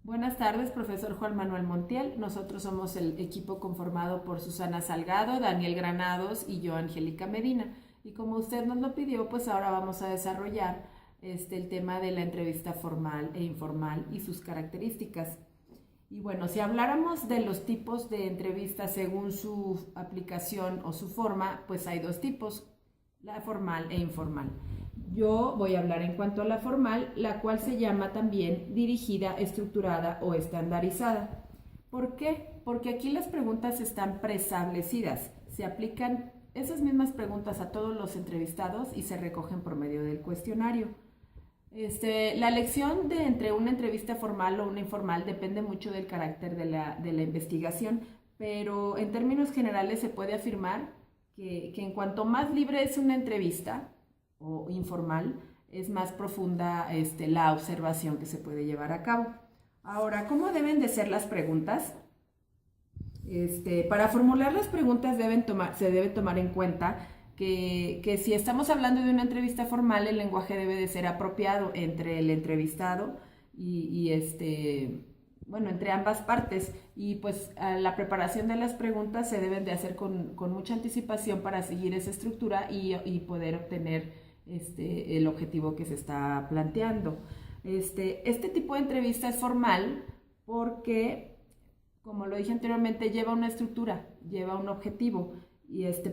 Buenas tardes, profesor Juan Manuel Montiel. Nosotros somos el equipo conformado por Susana Salgado, Daniel Granados y yo, Angélica Medina. Y como usted nos lo pidió, pues ahora vamos a desarrollar el tema de la entrevista formal e informal y sus características. Y bueno, si habláramos de los tipos de entrevistas según su aplicación o su forma, pues hay dos tipos, la formal e informal. Yo voy a hablar en cuanto a la formal, la cual se llama también dirigida, estructurada o estandarizada. ¿Por qué? Porque aquí las preguntas están preestablecidas. Se aplican esas mismas preguntas a todos los entrevistados y se recogen por medio del cuestionario. La elección de entre una entrevista formal o una informal depende mucho del carácter de la investigación, pero en términos generales se puede afirmar que en cuanto más libre es una entrevista o informal, es más profunda la observación que se puede llevar a cabo. Ahora, ¿cómo deben de ser las preguntas? Para formular las preguntas se debe tomar en cuenta que si estamos hablando de una entrevista formal, el lenguaje debe de ser apropiado entre el entrevistado bueno, entre ambas partes. Y pues la preparación de las preguntas se deben de hacer con mucha anticipación para seguir esa estructura y poder obtener el objetivo que se está planteando. Este tipo de entrevista es formal porque, como lo dije anteriormente, lleva una estructura, lleva un objetivo,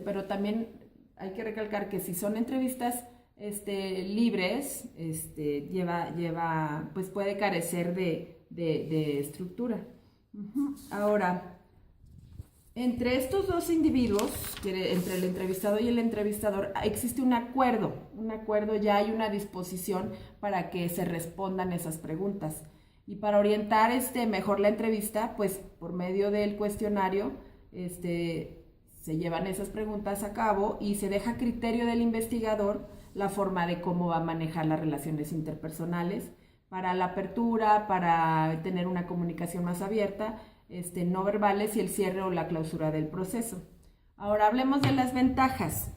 pero también hay que recalcar que si son entrevistas libres, pues puede carecer de estructura. Ahora, entre estos dos individuos, entre el entrevistado y el entrevistador, existe un acuerdo, ya hay una disposición para que se respondan esas preguntas. Y para orientar mejor la entrevista, pues por medio del cuestionario, se llevan esas preguntas a cabo y se deja a criterio del investigador la forma de cómo va a manejar las relaciones interpersonales para la apertura, para tener una comunicación más abierta, no verbales y el cierre o la clausura del proceso. Ahora hablemos de las ventajas.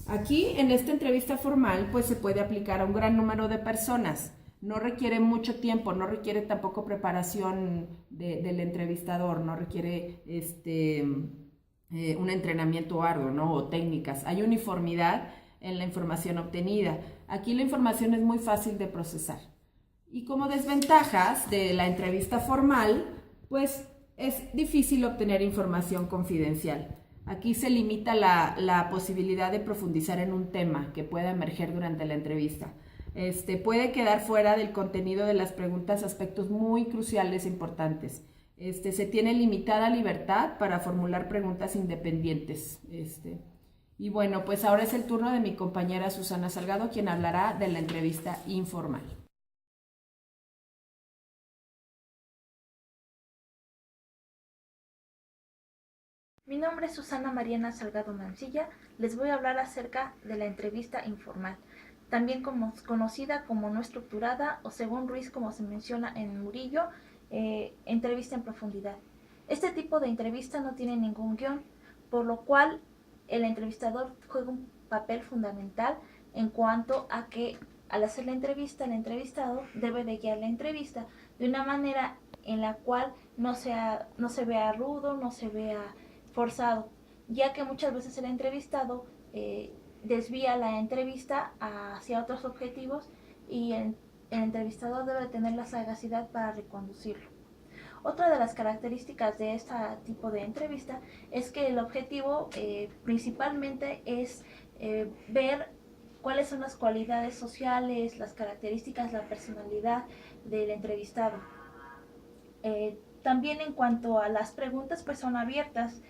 Aquí en esta entrevista formal pues se puede aplicar a un gran número de personas. No requiere mucho tiempo, no requiere tampoco preparación del entrevistador, no requiere un entrenamiento arduo, ¿no? O técnicas. Hay uniformidad en la información obtenida. Aquí la información es muy fácil de procesar. Y como desventajas de la entrevista formal, pues es difícil obtener información confidencial. Aquí se limita la posibilidad de profundizar en un tema que pueda emerger durante la entrevista. Puede quedar fuera del contenido de las preguntas aspectos muy cruciales e importantes. Se tiene limitada libertad para formular preguntas independientes. Y bueno, pues ahora es el turno de mi compañera Susana Salgado, quien hablará de la entrevista informal. Mi nombre es Susana Mariana Salgado Mancilla. Les voy a hablar acerca de la entrevista informal, también conocida como no estructurada o, según Ruiz, como se menciona en Murillo, entrevista en profundidad. Este tipo de entrevista no tiene ningún guión, por lo cual el entrevistador juega un papel fundamental en cuanto a que, al hacer la entrevista, el entrevistado debe de guiar la entrevista de una manera en la cual no se vea rudo, no se vea forzado, ya que muchas veces el entrevistado desvía la entrevista hacia otros objetivos y el entrevistador debe tener la sagacidad para reconducirlo. Otra de las características de este tipo de entrevista es que el objetivo principalmente es ver cuáles son las cualidades sociales, las características, la personalidad del entrevistado. También en cuanto a las preguntas, pues son abiertas,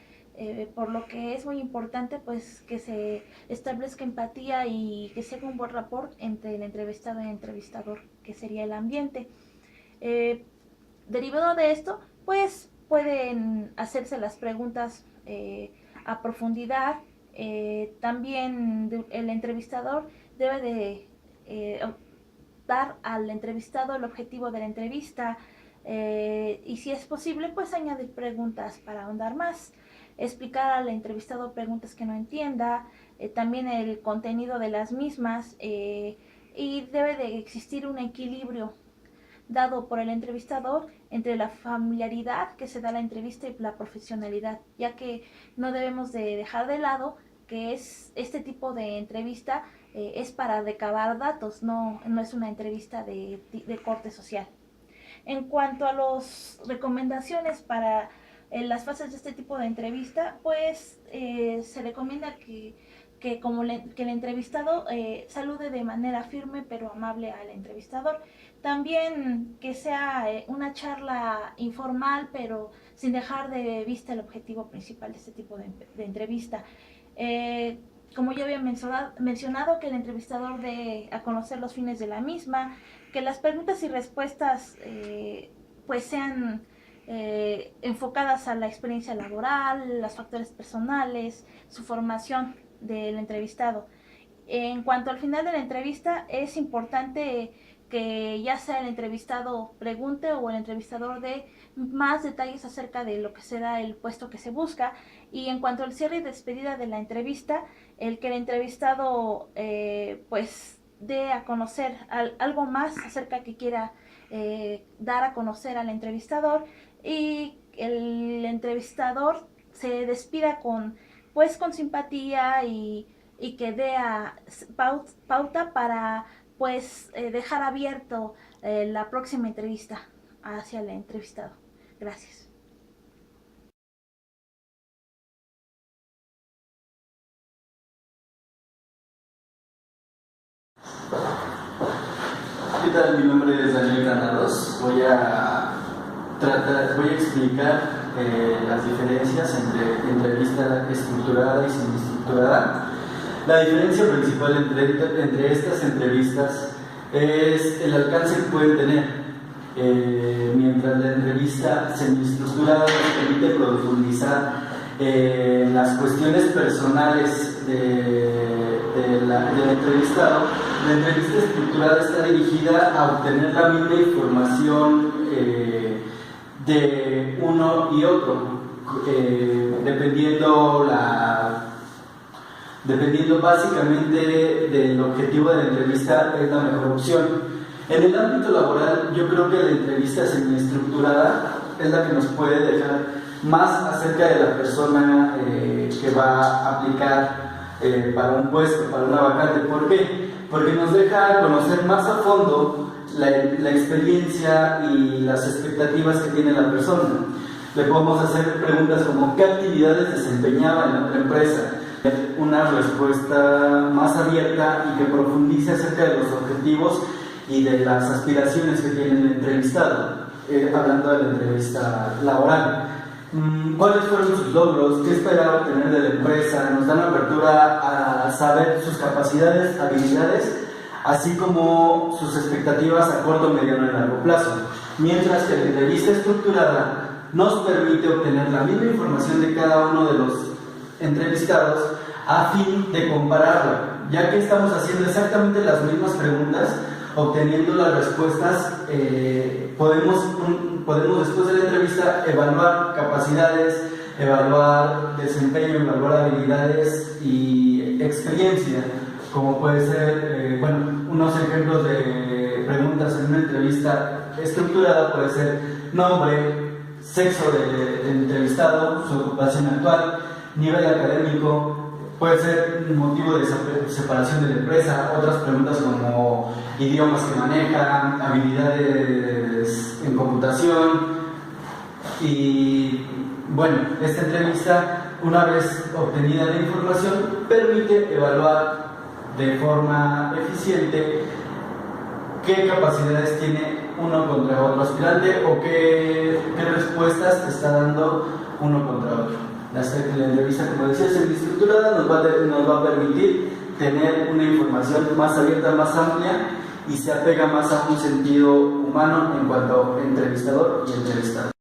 por lo que es muy importante pues que se establezca empatía y que se haga un buen rapport entre el entrevistado y el entrevistador, que sería el ambiente. Derivado de esto, pues pueden hacerse las preguntas a profundidad. También el entrevistador debe de dar al entrevistado el objetivo de la entrevista, y si es posible, pues añadir preguntas para ahondar más, explicar al entrevistado preguntas que no entienda, también el contenido de las mismas, y debe de existir un equilibrio dado por el entrevistador entre la familiaridad que se da a la entrevista y la profesionalidad, ya que no debemos de dejar de lado que este tipo de entrevista es para recabar datos, no es una entrevista de corte social. En cuanto a las recomendaciones para las fases de este tipo de entrevista, pues se recomienda que el entrevistado salude de manera firme pero amable al entrevistador. También que sea una charla informal pero sin dejar de vista el objetivo principal de este tipo de entrevista. Como ya había mencionado, que el entrevistador dé a conocer los fines de la misma, que las preguntas y respuestas pues sean enfocadas a la experiencia laboral, los factores personales, su formación del entrevistado. En cuanto al final de la entrevista, es importante que ya sea el entrevistado pregunte o el entrevistador dé más detalles acerca de lo que será el puesto que se busca. Y en cuanto al cierre y despedida de la entrevista, el que el entrevistado pues dé a conocer algo más acerca que quiera dar a conocer al entrevistador, y el entrevistador se despida con simpatía y que dé pauta para pues dejar abierto la próxima entrevista hacia el entrevistado. Gracias. ¿Qué tal? Mi nombre es Daniel Granados. Voy a explicar las diferencias entre entrevista estructurada y semiestructurada. La diferencia principal entre estas entrevistas es el alcance que pueden tener. Mientras la entrevista semiestructurada nos permite profundizar en las cuestiones personales del entrevistado, la entrevista estructurada está dirigida a obtener la misma información de uno y otro, dependiendo básicamente del objetivo de la entrevista, es la mejor opción. En el ámbito laboral, yo creo que la entrevista semiestructurada es la que nos puede dejar más acerca de la persona que va a aplicar para un puesto, para una vacante. ¿Por qué? Porque nos deja conocer más a fondo la experiencia y las expectativas que tiene la persona. Le podemos hacer preguntas como ¿qué actividades desempeñaba en otra empresa? Una respuesta más abierta y que profundice acerca de los objetivos y de las aspiraciones que tiene el entrevistado, hablando de la entrevista laboral. ¿Cuáles fueron sus logros? ¿Qué esperaba obtener de la empresa? Nos dan apertura a saber sus capacidades, habilidades, así como sus expectativas a corto, mediano y largo plazo. Mientras que la entrevista estructurada nos permite obtener la misma información de cada uno de los entrevistados a fin de compararla, ya que estamos haciendo exactamente las mismas preguntas, obteniendo las respuestas, podemos después de la entrevista evaluar capacidades, evaluar desempeño, evaluar habilidades y experiencia, como puede ser, unos ejemplos de preguntas en una entrevista estructurada puede ser nombre, sexo del entrevistado, su ocupación actual, nivel académico, puede ser motivo de separación de la empresa, otras preguntas como idiomas que maneja, habilidades en computación. Y bueno, esta entrevista, una vez obtenida la información, permite evaluar de forma eficiente qué capacidades tiene uno contra otro aspirante o qué respuestas está dando uno contra otro. La entrevista, como decía, semiestructurada nos va a permitir tener una información más abierta, más amplia y se apega más a un sentido humano en cuanto a entrevistador y entrevistado.